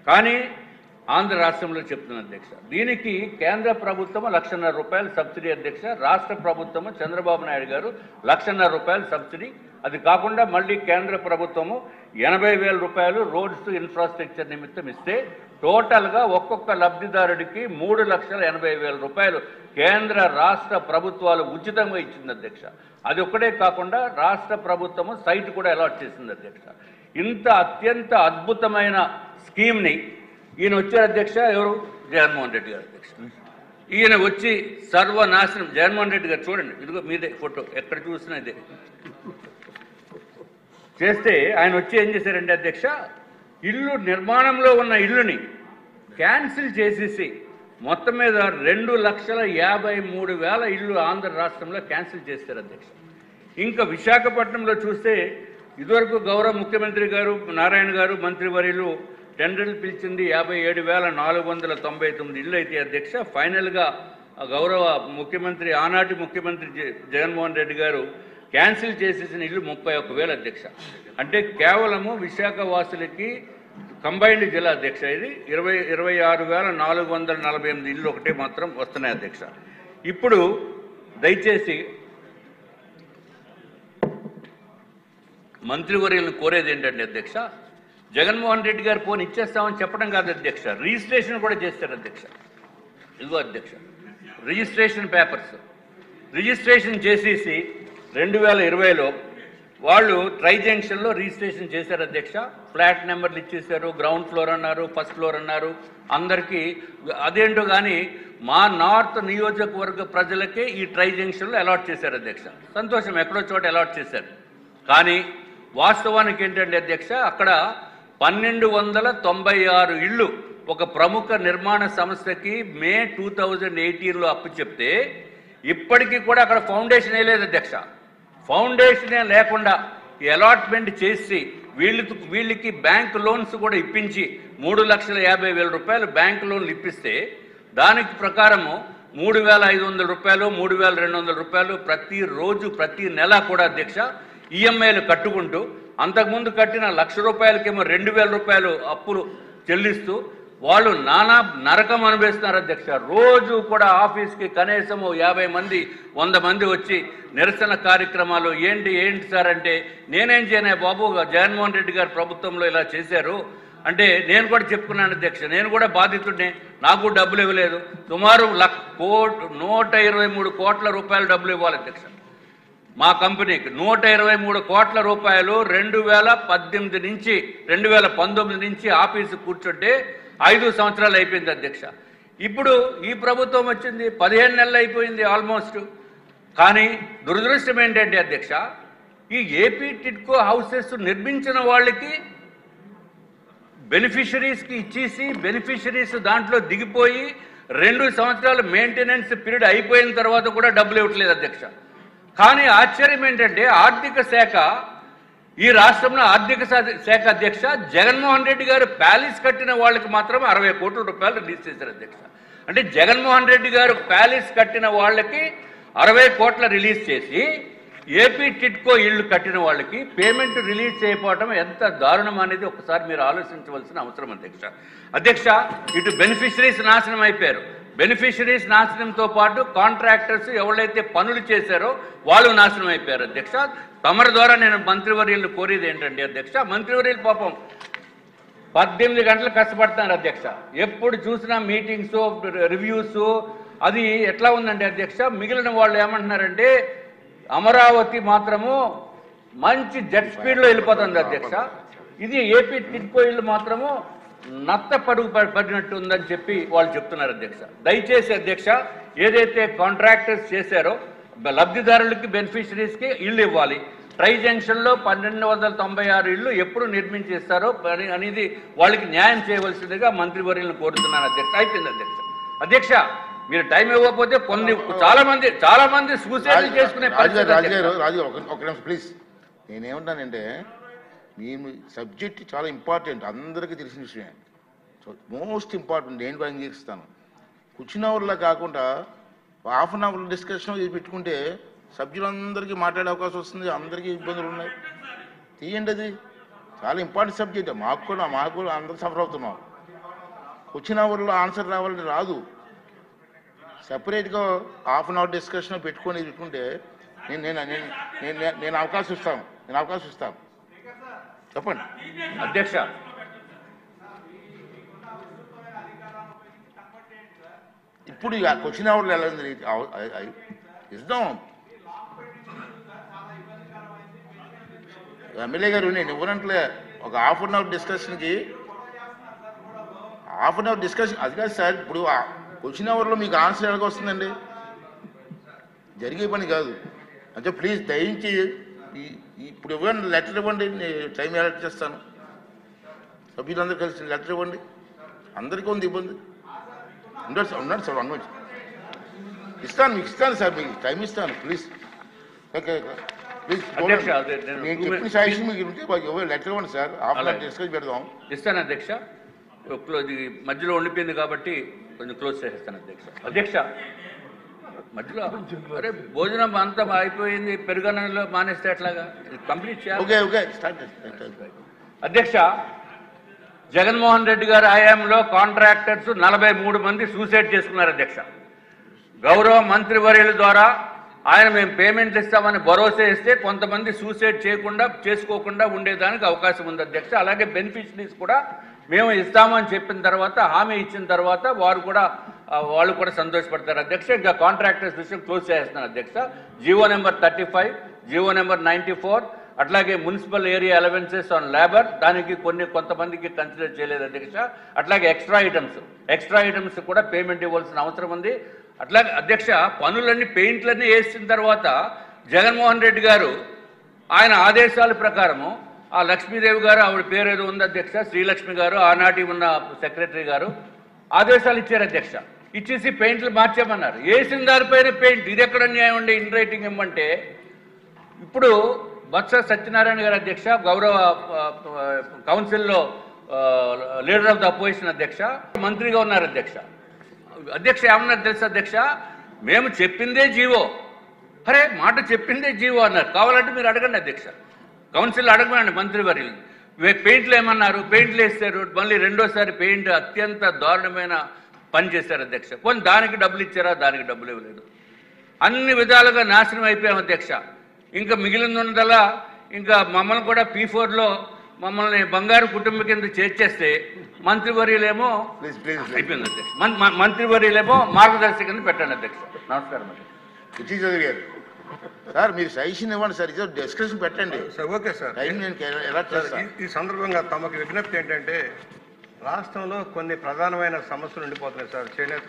కానీ ఆంధ్ర రాష్ట్రంలో చెప్తున్న అధ్యక్ష, దీనికి కేంద్ర ప్రభుత్వం ₹1,50,000 సబ్సిడీ అధ్యక్ష, రాష్ట్ర ప్రభుత్వము చంద్రబాబు నాయుడు గారు ₹1,50,000 సబ్సిడీ. అది కాకుండా మళ్ళీ కేంద్ర ప్రభుత్వము ₹80,000 రోడ్స్ ఇన్ఫ్రాస్ట్రక్చర్ నిమిత్తం ఇస్తే టోటల్గా ఒక్కొక్క లబ్ధిదారుడికి ₹3,80,000 కేంద్ర రాష్ట్ర ప్రభుత్వాలు ఉచితంగా ఇచ్చింది అధ్యక్ష. అది ఒక్కటే కాకుండా రాష్ట్ర ప్రభుత్వము సైట్ కూడా అలాట్ చేసింది అధ్యక్ష. ఇంత అత్యంత అద్భుతమైన స్కీమ్ని ఈయన వచ్చారు అధ్యక్ష, ఎవరు? జగన్మోహన్ రెడ్డి గారు అధ్యక్ష. ఈయన వచ్చి సర్వనాశనం. జగన్మోహన్ రెడ్డి గారు చూడండి, ఇదిగో మీదే ఫోటో, ఎక్కడ చూసినా ఇదే చేస్తే ఆయన వచ్చి ఏం చేశారంటే అధ్యక్ష, ఇల్లు నిర్మాణంలో ఉన్న ఇల్లుని క్యాన్సిల్ చేసేసి మొత్తం మీద 2,53,000 ఇల్లు ఆంధ్ర రాష్ట్రంలో క్యాన్సిల్ చేశారు అధ్యక్ష. ఇంకా విశాఖపట్నంలో చూస్తే ఇదివరకు గౌరవ ముఖ్యమంత్రి గారు నారాయణ గారు మంత్రివర్యులు టెండర్లు పిలిచింది 57,499 ఇళ్ళు అయితే అధ్యక్ష, ఫైనల్గా గౌరవ ముఖ్యమంత్రి ఆనాటి ముఖ్యమంత్రి జగన్మోహన్ రెడ్డి గారు క్యాన్సిల్ చేసేసిన ఇల్లు 31,000 అధ్యక్ష. అంటే కేవలము విశాఖ వాసులకి కంబైన్డ్ జిల్లా అధ్యక్ష, ఇది 26,448 ఇళ్ళు ఒకటే మాత్రం వస్తున్నాయి అధ్యక్ష. ఇప్పుడు దయచేసి మంత్రివర్యులను కోరేది ఏంటంటే అధ్యక్ష, జగన్మోహన్ రెడ్డి గారు ఫోన్ ఇచ్చేస్తామని చెప్పడం కాదు అధ్యక్ష, రిజిస్ట్రేషన్ కూడా చేస్తారు అధ్యక్ష. ఇదిగో అధ్యక్ష రిజిస్ట్రేషన్ పేపర్స్ రిజిస్ట్రేషన్ చేసేసి 2020లో వాళ్ళు ట్రై జంక్షన్లో రిజిస్ట్రేషన్ చేశారు అధ్యక్ష. ఫ్లాట్ నెంబర్లు ఇచ్చేశారు, గ్రౌండ్ ఫ్లోర్ అన్నారు, ఫస్ట్ ఫ్లోర్ అన్నారు అందరికీ. అదేంటో కానీ మా నార్త్ నియోజకవర్గ ప్రజలకే ఈ ట్రై జంక్షన్లో అలాట్ చేశారు అధ్యక్ష. సంతోషం, ఎక్కడో చోట అలాట్ చేశారు. కానీ వాస్తవానికి ఏంటంటే అధ్యక్ష, అక్కడ 1,296 ఇళ్ళు ఒక ప్రముఖ నిర్మాణ సంస్థకి మే 2018లో అప్పు చెప్తే ఇప్పటికీ కూడా అక్కడ ఫౌండేషన్ వేయలేదు అధ్యక్ష. ఫౌండేషనే లేకుండా అలాట్మెంట్ చేసి వీళ్ళకి బ్యాంక్ లోన్స్ కూడా ఇప్పించి ₹3,50,000 బ్యాంక్ లోన్లు ఇప్పిస్తే దానికి ప్రకారము ₹3,500 ₹3,200 ప్రతిరోజు ప్రతి నెల కూడా అధ్యక్ష ఈఎంఐలు కట్టుకుంటూ అంతకుముందు కట్టిన ₹1,00,000కేమో ₹2,000 అప్పులు చెల్లిస్తూ వాళ్ళు నానా నరకం అనుభవిస్తున్నారు అధ్యక్ష. రోజు కూడా ఆఫీస్కి కనీసము 50 మంది 100 మంది వచ్చి నిరసన కార్యక్రమాలు ఏంటి సార్ అంటే, నేనేం చేయను బాబు, జగన్మోహన్ రెడ్డి గారు ప్రభుత్వంలో ఇలా చేశారు అంటే నేను కూడా చెప్పుకున్నాను అధ్యక్ష, నేను కూడా బాధితుడినే, నాకు డబ్బులు ఇవ్వలేదు. సుమారు 123 కోట్ల రూపాయలు డబ్బులు ఇవ్వాలి అధ్యక్ష. మా కంపెనీకి 123 కోట్ల రూపాయలు 2018 నుంచి 2019 నుంచి ఆఫీసు కూర్చుంటే 5 సంవత్సరాలు అయిపోయింది అధ్యక్ష. ఇప్పుడు ఈ ప్రభుత్వం వచ్చింది 15 నెలలు అయిపోయింది ఆల్మోస్ట్. కానీ దురదృష్టం ఏంటంటే అధ్యక్ష, ఈ ఏపీ టిడ్కో హౌసెస్ నిర్మించిన వాళ్ళకి బెనిఫిషరీస్కి ఇచ్చేసి బెనిఫిషరీస్ దాంట్లో దిగిపోయి 2 సంవత్సరాలు మెయింటెనెన్స్ పీరియడ్ అయిపోయిన తర్వాత కూడా డబ్బులు ఇవ్వట్లేదు అధ్యక్ష. కానీ ఆశ్చర్యం ఏంటంటే ఆర్థిక శాఖ, ఈ రాష్ట్రంలో ఆర్థిక శాఖ అధ్యక్ష జగన్మోహన్ రెడ్డి గారు ప్యాలెస్ కట్టిన వాళ్ళకి మాత్రం 60 కోట్ల రూపాయలు రిలీజ్ చేశారు అధ్యక్ష. అంటే జగన్మోహన్ రెడ్డి గారు ప్యాలెస్ కట్టిన వాళ్ళకి 60 కోట్ల రిలీజ్ చేసి ఏపీ టిడ్కో ఇళ్ళు కట్టిన వాళ్ళకి పేమెంట్ రిలీజ్ చేయకపోవడం ఎంత దారుణం అనేది ఒకసారి మీరు ఆలోచించవలసిన అవసరం అధ్యక్ష. ఇటు బెనిఫిషరీస్ నాశనం అయిపోయారు, బెనిఫిషరీస్ నాశనంతో పాటు కాంట్రాక్టర్స్ ఎవరైతే పనులు చేశారో వాళ్ళు నాశనం అయిపోయారు అధ్యక్ష. తమరి ద్వారా నేను మంత్రివర్యులను కోరేది ఏంటంటే అధ్యక్ష, మంత్రివర్యులు పాపం 18 గంటలు కష్టపడుతున్నారు అధ్యక్ష. ఎప్పుడు చూసినా మీటింగ్స్ రివ్యూస్, అది ఎట్లా ఉందంటే అధ్యక్ష, మిగిలిన వాళ్ళు ఏమంటున్నారంటే అమరావతి మాత్రము మంచి జెట్ స్పీడ్లో వెళ్ళిపోతుంది అధ్యక్ష, ఇది ఏపీ టిడ్కో ఇళ్ళు మాత్రము నత్త పడుగు పడినట్టు ఉందని చెప్పి వాళ్ళు చెప్తున్నారు అధ్యక్ష. దయచేసి అధ్యక్ష, ఏదైతే కాంట్రాక్టర్స్ చేశారో లబ్ధిదారులకి బెనిఫిషరీస్కి ఇళ్ళు ఇవ్వాలి. ట్రై జంక్షన్లో 1,296 ఇళ్ళు ఎప్పుడు నిర్మించేస్తారో అనేది వాళ్ళకి న్యాయం చేయవలసిందిగా మంత్రివర్యులను కోరుతున్నాను అధ్యక్ష. అయిపోయింది అధ్యక్ష. మీరు టైం ఇవ్వకపోతే చాలా మంది సూసైడ్ చేసుకునే పరిస్థితి. ప్లీజ్, నేనేమంటానంటే మీ సబ్జెక్ట్ చాలా ఇంపార్టెంట్, అందరికీ తెలిసిన విషయం, మోస్ట్ ఇంపార్టెంట్. నేను కూడా అంగీకరిస్తాను. కూర్చున్న అవర్లో కాకుండా హాఫ్ అన్ అవర్ డిస్కషన్ పెట్టుకుంటే సభ్యులందరికీ మాట్లాడే అవకాశం వస్తుంది, అందరికీ ఇబ్బందులు ఉన్నాయి. తీయండి, అది చాలా ఇంపార్టెంట్ సబ్జెక్ట్. మాకు కూడా అందరూ సఫర్ అవుతున్నాం. క్వశ్చన్ అవర్లో ఆన్సర్ రావాలంటే రాదు. సెపరేట్గా హాఫ్ అన్ అవర్ డిస్కషన్ పెట్టుకుంటే నేను అవకాశం ఇస్తాను. చెప్పండి అధ్యక్ష. ఇప్పుడు క్వశ్చన్ అవర్లో ఎలా ఉంది ఇద్దాం. ఎమ్మెల్యే గారు నేను ఇవ్వనంటే ఒక హాఫ్ అన్ అవర్ డిస్కషన్కి అది కాదు సార్. ఇప్పుడు క్వశ్చన్ అవర్లో మీకు ఆన్సర్ ఎలాగ వస్తుందండి? జరిగే పని కాదు. అంటే ప్లీజ్ దయించి ఇప్పుడు ఇవ్వండి, లెటర్ ఇవ్వండి, నేను టైం అలర్ట్ చేస్తాను. సభ్యులందరూ కలిసి లెటర్ ఇవ్వండి. అందరికీ ఉంది ఇబ్బంది. ఉన్నాడు సార్ 1 minute మీకు ఇస్తాను సార్, మీకు టైం ఇస్తాను. ప్లీజ్ నేను చెప్పిన సాయిషన్ మీకు ఉంటే లెటర్ ఇవ్వండి sir. Half an hour discuss పెడదాం. ఇస్తాను అధ్యక్ష. మధ్యలో ఉండిపోయింది కాబట్టి కొంచెం క్లోజ్ చేసేస్తాను అధ్యక్ష. మధ్యలో అరే భోజనం అంతా అయిపోయింది, పెరుగన్నంలో మానేస్తే ఎట్లాగా? కంప్లీట్ చేయాలి. అధ్యక్ష, జగన్మోహన్ రెడ్డి గారి హయాంలో కాంట్రాక్టర్స్ 43 మంది సూసైడ్ చేసుకున్నారు అధ్యక్ష. గౌరవ మంత్రివర్యుల ద్వారా ఆయన మేము పేమెంట్లు ఇస్తామని భరోసా ఇస్తే కొంతమంది సూసైడ్ చేసుకోకుండా ఉండేదానికి అవకాశం ఉంది అధ్యక్ష. అలాగే బెనిఫిషరీస్ కూడా మేము ఇస్తామని చెప్పిన తర్వాత, హామీ ఇచ్చిన తర్వాత వాళ్ళు కూడా సంతోషపడతారు అధ్యక్ష. ఇంకా కాంట్రాక్టర్స్ విషయం క్లోజ్ చేస్తున్నారు అధ్యక్ష. జీవో నెంబర్ 35, జీవో నెంబర్ 94, అట్లాగే municipal area allowances on labour, దానికి కొంతమందికి కన్సిడర్ చేయలేదు అధ్యక్ష. అట్లాగే ఎక్స్ట్రా ఐటమ్స్ కూడా పేమెంట్ ఇవ్వాల్సిన అవసరం ఉంది. అట్లాగే అధ్యక్ష, పెయింట్లన్నీ వేసిన తర్వాత జగన్మోహన్ రెడ్డి గారు ఆయన ఆదేశాల ప్రకారము ఆ లక్ష్మీదేవి గారు, ఆవిడ పేరు ఏదో ఉంది అధ్యక్ష, శ్రీలక్ష్మి గారు, ఆనాటి ఉన్న సెక్రటరీ గారు ఆదేశాలు ఇచ్చారు అధ్యక్ష. ఇచ్చేసి పెయింట్లు మార్చామన్నారు. వేసిన దానిపైన పెయింట్. ఇది ఎక్కడ న్యాయం అండి? ఇన్ రైటింగ్ ఇవ్వమంటే ఇప్పుడు బొత్స సత్యనారాయణ గారు అధ్యక్ష, గౌరవ కౌన్సిల్లో లీడర్ ఆఫ్ ద అపోజిషన్ అధ్యక్ష, మంత్రిగా ఉన్నారు అధ్యక్ష. ఏమన్నారు తెలుసా అధ్యక్ష? మేము చెప్పిందే జీవో. అరే మాట చెప్పిందే జీవో అన్నారు. కావాలంటే మీరు అడగండి అధ్యక్ష, కౌన్సిల్ అడగండి మంత్రివర్యులు. పెయింట్లు ఏమన్నారు? పెయింట్లు వేస్తారు, మళ్ళీ రెండోసారి పెయింట్ అత్యంత దారుణమైన పని చేశారు అధ్యక్ష. కొన్ని దానికి డబ్బులు ఇచ్చారా? దానికి డబ్బులు ఇవ్వలేదు. అన్ని విధాలుగా నాశనం అయిపోయాం అధ్యక్ష. ఇంకా మిగిలిందల్లా ఇంకా మమ్మల్ని కూడా P4లో మమ్మల్ని బంగారు కుటుంబం కింద చేర్చేస్తే మంత్రివర్యులేమో అయిపోయింది అధ్యక్ష. మంత్రివర్యులేమో మార్గదర్శి కింద పెట్టండి అధ్యక్ష. నమస్కారం గారు. సార్ మీరు సజెషన్ ఇవ్వండి సార్, ఇది డిస్కషన్ పెట్టండి సార్. Okay sir. ఈ సందర్భంగా తమకు విజ్ఞప్తి ఏంటంటే రాష్ట్రంలో కొన్ని ప్రధానమైన సమస్యలు ఉండిపోతున్నాయి సార్. చేనేత